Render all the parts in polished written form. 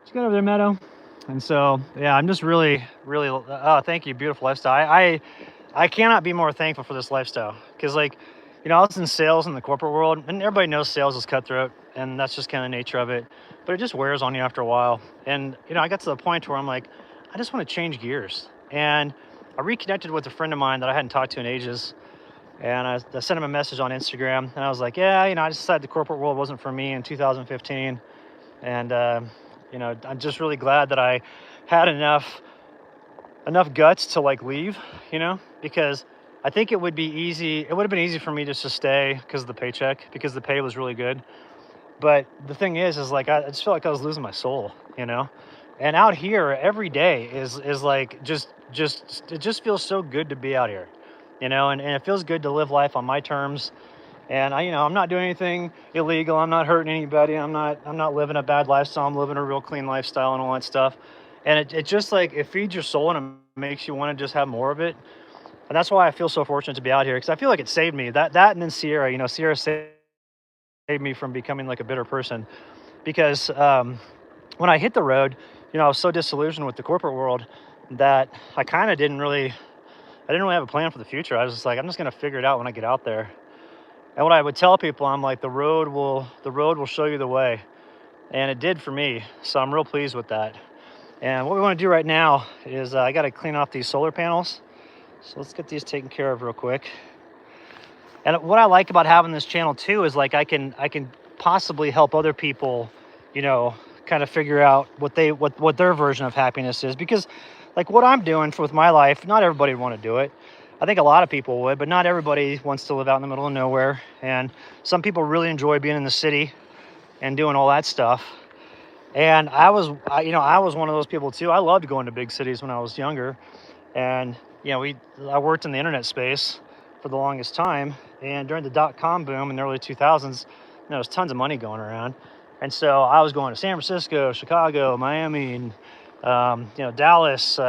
It's good over there, Meadow. And so, yeah, I'm just really. Oh, thank you, beautiful lifestyle. I cannot be more thankful for this lifestyle because, like, I was in sales in the corporate world, and everybody knows sales is cutthroat, and that's just kind of nature of it. But it just wears on you after a while. And I got to the point where I'm like, I just want to change gears. And I reconnected with a friend of mine that I hadn't talked to in ages, and I sent him a message on Instagram, and I was like, yeah, I just decided the corporate world wasn't for me in 2015, and I'm just really glad that I had enough guts to like leave, because I think it would have been easy for me just to stay because of the paycheck, because the pay was really good. But the thing is like I just felt like I was losing my soul. And out here every day is like just it just feels so good to be out here, and it feels good to live life on my terms. And I'm not doing anything illegal. I'm not hurting anybody. I'm not living a bad lifestyle. I'm living a real clean lifestyle and all that stuff. And it just like it feeds your soul and it makes you want to just have more of it. And that's why I feel so fortunate to be out here, because I feel like it saved me. That and then Sierra, Sierra saved me from becoming like a bitter person. Because when I hit the road, I was so disillusioned with the corporate world that I kind of I didn't really have a plan for the future. I was just like, I'm just gonna figure it out when I get out there. And what I would tell people, I'm like, the road will show you the way, and it did for me. So I'm real pleased with that. And what we want to do right now is I got to clean off these solar panels. So let's get these taken care of real quick. And what I like about having this channel too is like I can possibly help other people, kind of figure out what their version of happiness is, because like what I'm doing with my life, not everybody would want to do it. I think a lot of people would, but not everybody wants to live out in the middle of nowhere. And some people really enjoy being in the city and doing all that stuff. And I was one of those people too. I loved going to big cities when I was younger. And I worked in the internet space for the longest time. And during the dot-com boom in the early 2000s, there was tons of money going around. And so I was going to San Francisco, Chicago, Miami, and Dallas,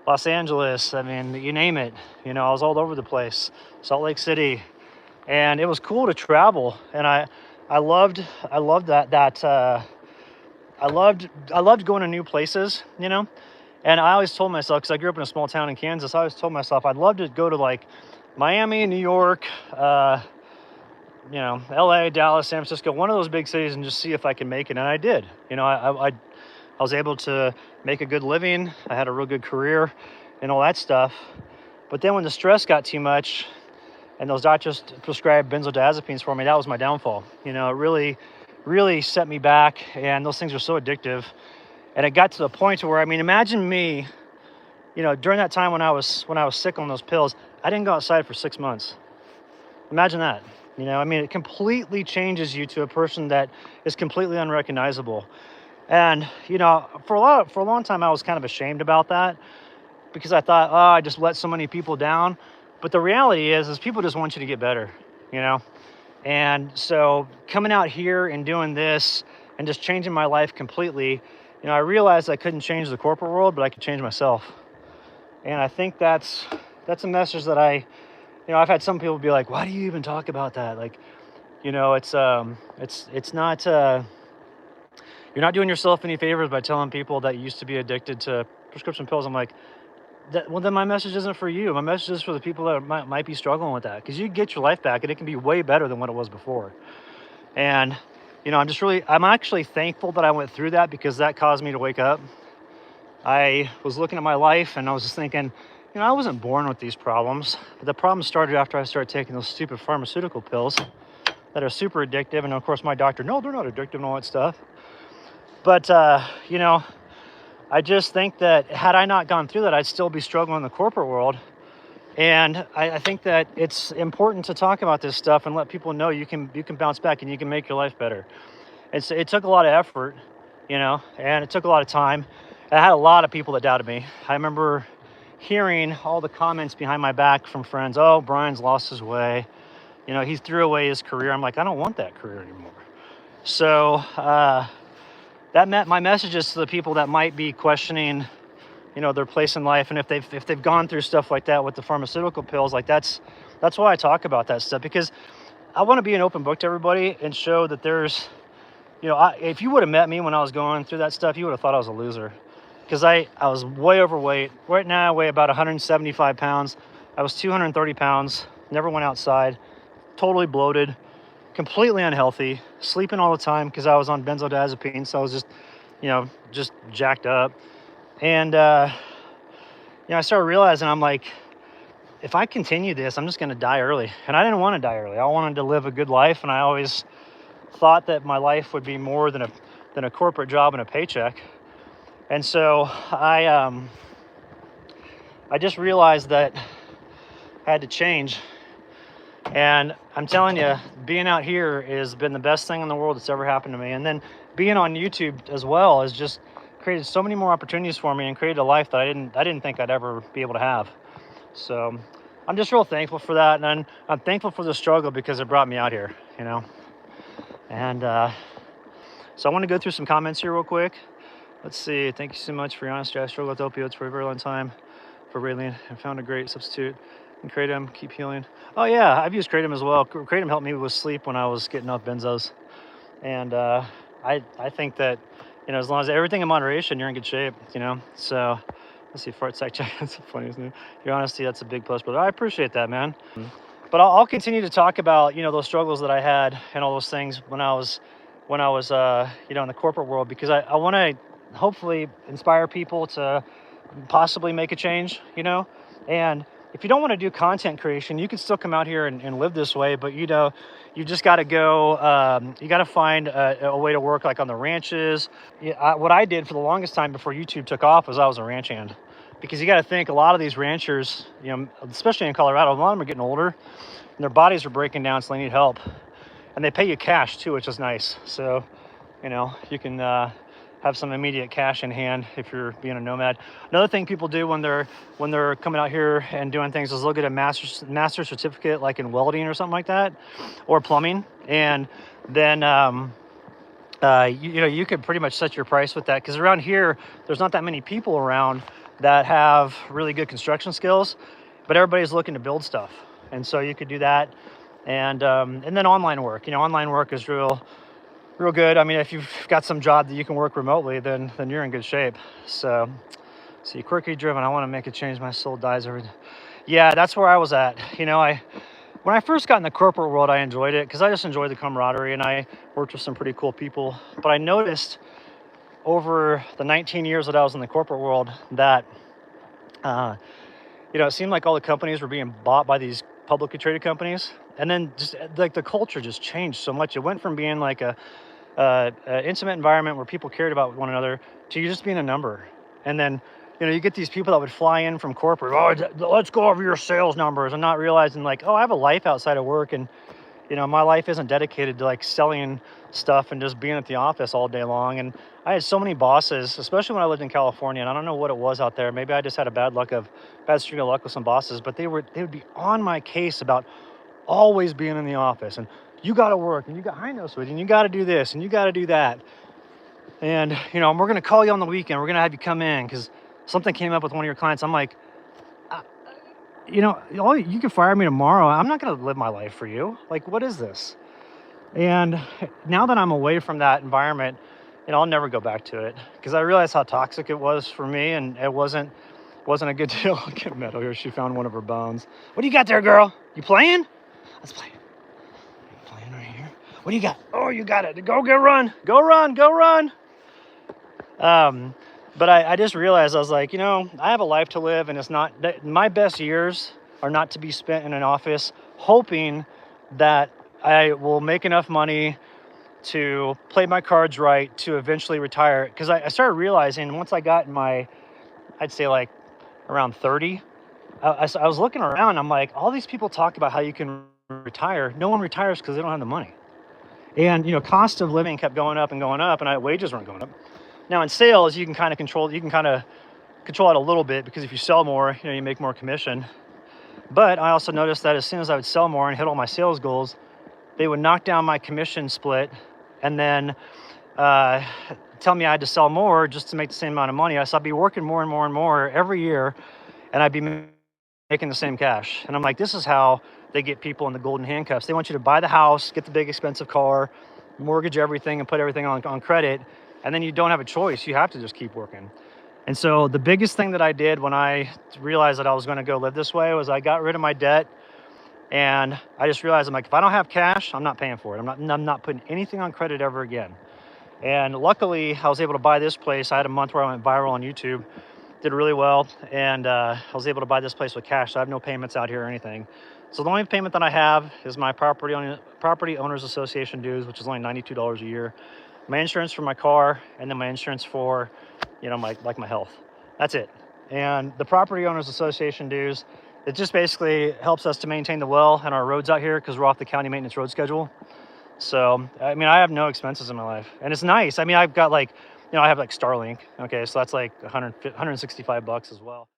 Los Angeles. I mean, you name it. I was all over the place. Salt Lake City, and it was cool to travel. And I loved I loved going to new places. And I always told myself, because I grew up in a small town in Kansas, I always told myself I'd love to go to like Miami, New York, LA, Dallas, San Francisco, one of those big cities, and just see if I can make it. And I did. I was able to make a good living. I had a real good career and all that stuff. But then when the stress got too much and those doctors prescribed benzodiazepines for me, that was my downfall. It really set me back, and those things are so addictive. And it got to the point to where, imagine me, during that time when I was sick on those pills, I didn't go outside for 6 months. Imagine that. It completely changes you to a person that is completely unrecognizable. And for a long time I was kind of ashamed about that, because I thought, oh, I just let so many people down. But the reality is people just want you to get better. And so coming out here and doing this and just changing my life completely, I realized I couldn't change the corporate world, but I could change myself. And I think that's a message that I've had some people be like, why do you even talk about that? Like, it's not, you're not doing yourself any favors by telling people that you used to be addicted to prescription pills. I'm like, well, then my message isn't for you. My message is for the people that might be struggling with that, because you get your life back and it can be way better than what it was before. And, I'm actually thankful that I went through that, because that caused me to wake up. I was looking at my life and I was just thinking, I wasn't born with these problems. But the problem started after I started taking those stupid pharmaceutical pills that are super addictive. And of course my doctor, no, they're not addictive and all that stuff. But, I just think that had I not gone through that, I'd still be struggling in the corporate world. And I think that it's important to talk about this stuff and let people know you can bounce back and you can make your life better. It took a lot of effort, and it took a lot of time. I had a lot of people that doubted me. I remember hearing all the comments behind my back from friends. Oh, Brian's lost his way. He threw away his career. I'm like, I don't want that career anymore. So that meant my message is to the people that might be questioning, their place in life. And if they've gone through stuff like that with the pharmaceutical pills, like that's why I talk about that stuff, because I want to be an open book to everybody and show that there's you know, if you would have met me when I was going through that stuff, you would have thought I was a loser, because I was way overweight. Right now I weigh about 175 pounds. I was 230 pounds, never went outside, totally bloated, completely unhealthy, sleeping all the time because I was on benzodiazepine. So I was just, you know, just jacked up. And, you know, I started realizing, I'm like, if I continue this, I'm just going to die early. And I didn't want to die early. I wanted to live a good life. And I always thought that my life would be more than a corporate job and a paycheck. And so I just realized that I had to change. And I'm telling you, being out here has been the best thing in the world that's ever happened to me. And then being on YouTube as well has just created so many more opportunities for me and created a life that I didn't think I'd ever be able to have. So I'm just real thankful for that. And I'm thankful for the struggle because it brought me out here, you know. And so I want to go through some comments here real quick. Let's see. Thank you so much for your honesty. I struggled with opioids for a very long time for Rayleigh and found a great substitute. And Kratom, keep healing. Oh yeah, I've used Kratom as well. Kratom helped me with sleep when I was getting off benzos. And I think that, you know, as long as everything in moderation, you're in good shape, you know. So let's see, fart sack check. That's the funniest thing. Your honesty, that's a big plus, brother. I appreciate that, man. But I'll continue to talk about, you know, those struggles that I had and all those things when I was you know, in the corporate world, because I want to hopefully inspire people to possibly make a change, you know. And if you don't want to do content creation, you can still come out here and live this way, but you know, you just got to go, you got to find a way to work like on the ranches. Yeah, what I did for the longest time before YouTube took off was I was a ranch hand, because you got to think a lot of these ranchers, you know, especially in Colorado, a lot of them are getting older and their bodies are breaking down, so they need help, and they pay you cash too, which is nice. So, you know, you can have some immediate cash in hand if you're being a nomad. Another thing people do when they're coming out here and doing things is look at a master certificate, like in welding or something like that, or plumbing, and then you know, you could pretty much set your price with that, because around here there's not that many people around that have really good construction skills, but everybody's looking to build stuff, and so you could do that. And then online work. You know, online work is real good. I mean, if you've got some job that you can work remotely, then you're in good shape. So, see, quirky driven. I want to make a change. My soul dies every day. Yeah, that's where I was at. You know, when I first got in the corporate world, I enjoyed it because I just enjoyed the camaraderie and I worked with some pretty cool people. But I noticed over the 19 years that I was in the corporate world that, you know, it seemed like all the companies were being bought by these publicly traded companies. And then just like the culture just changed so much. It went from being like a intimate environment where people cared about one another to you just being a number. And then, you know, you get these people that would fly in from corporate, oh, let's go over your sales numbers, and not realizing like, oh, I have a life outside of work, and you know, my life isn't dedicated to like selling stuff and just being at the office all day long. And I had so many bosses, especially when I lived in California, and I don't know what it was out there. Maybe I just had a bad streak of luck with some bosses, but they would be on my case about always being in the office, and you got to work, and I know, sweetie, and you got to do this, and you got to do that. And, you know, we're going to call you on the weekend. We're going to have you come in because something came up with one of your clients. I'm like, you know, you can fire me tomorrow. I'm not going to live my life for you. Like, what is this? And now that I'm away from that environment, you know, I'll never go back to it, because I realized how toxic it was for me, and it wasn't a good deal. Look at Meadow here. She found one of her bones. What do you got there, girl? You playing? Let's play. Playing right here. What do you got? Oh, you got it. Go run. Go run. But I just realized, I was like, you know, I have a life to live, and it's not, my best years are not to be spent in an office hoping that I will make enough money to play my cards right to eventually retire. Because I started realizing once I got in my, I'd say like around 30, I was looking around, I'm like, all these people talk about how you can retire. No one retires because they don't have the money. And, you know, cost of living kept going up, and wages weren't going up. Now in sales, you can kind of control it a little bit, because if you sell more, you know, you make more commission. But I also noticed that as soon as I would sell more and hit all my sales goals, they would knock down my commission split, and then tell me I had to sell more just to make the same amount of money. So I'd be working more and more and more every year, and I'd be making the same cash. And I'm like, this is how they get people in the golden handcuffs. They want you to buy the house, get the big expensive car, mortgage everything and put everything on credit, and then you don't have a choice. You have to just keep working. And so the biggest thing that I did when I realized that I was going to go live this way was I got rid of my debt. And I just realized, I'm like, if I don't have cash, I'm not paying for it. I'm not putting anything on credit ever again. And luckily, I was able to buy this place. I had a month where I went viral on YouTube, did really well, and I was able to buy this place with cash. So I have no payments out here or anything. So the only payment that I have is my property owners association dues, which is only $92 a year. My insurance for my car, and then my insurance for, my health. That's it. And the property owners association dues, it just basically helps us to maintain the well and our roads out here because we're off the county maintenance road schedule. So, I mean, I have no expenses in my life, and it's nice. I mean, I've got I have Starlink. Okay, so that's like $165 as well.